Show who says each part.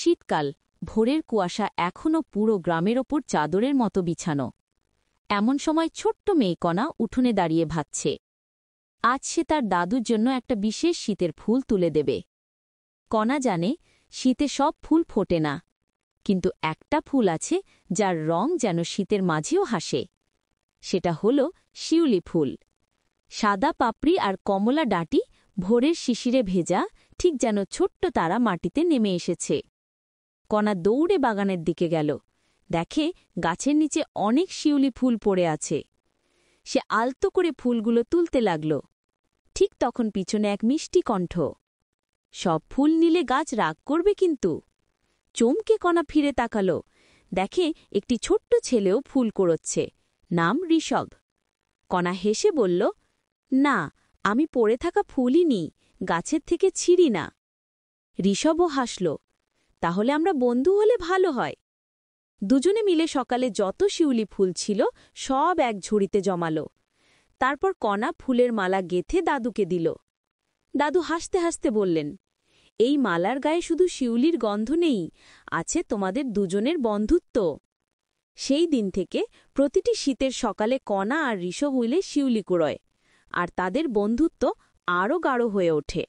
Speaker 1: শীতকাল, ভোরের কুয়াশা এখনও পুরো গ্রামের ওপর চাদরের মতো বিছানো। এমন সময় ছোট্ট মেয়ে কণা উঠোনে দাঁড়িয়ে ভাবছে। আজ সে তার দাদুর জন্য একটা বিশেষ শীতের ফুল তুলে দেবে। কণা জানে শীতে সব ফুল ফোটে না, কিন্তু একটা ফুল আছে যার রং যেন শীতের মাঝেও হাসে। সেটা হল শিউলি ফুল। সাদা পাপড়ি আর কমলা ডাঁটি ভোরের শিশিরে ভেজা, ঠিক যেন ছোট্ট তারা মাটিতে নেমে এসেছে। কণা দৌড়ে বাগানের দিকে গেল, দেখে গাছের নিচে অনেক শিউলি ফুল পড়ে আছে। সে আলতো করে ফুলগুলো তুলতে লাগল। ঠিক তখন পিছনে এক মিষ্টি কণ্ঠ, সব ফুল নিলে গাছ রাগ করবে কিন্তু। চমকে কণা ফিরে তাকাল, দেখে একটি ছোট্ট ছেলেও ফুল কুড়োচ্ছে, নাম ঋষভ। কণা হেসে বলল, না, আমি পড়ে থাকা ফুলই নিই, গাছের থেকে ছিঁড়ি না। ঋষভও হাসল, তাহলে আমরা বন্ধু হলে ভালো হয়। দুজনে মিলে সকালে যত শিউলি ফুল ছিল সব এক ঝুড়িতে জমাল। তারপর কণা ফুলের মালা গেঁথে দাদুকে দিল। দাদু হাসতে হাসতে বললেন, এই মালার গায়ে শুধু শিউলির গন্ধ নেই, আছে তোমাদের দুজনের বন্ধুত্ব। সেই দিন থেকে প্রতিটি শীতের সকালে কণা আর ঋষভ মিলে শিউলি কুড়োয়, আর তাদের বন্ধুত্ব আরও গাঢ় হয়ে ওঠে।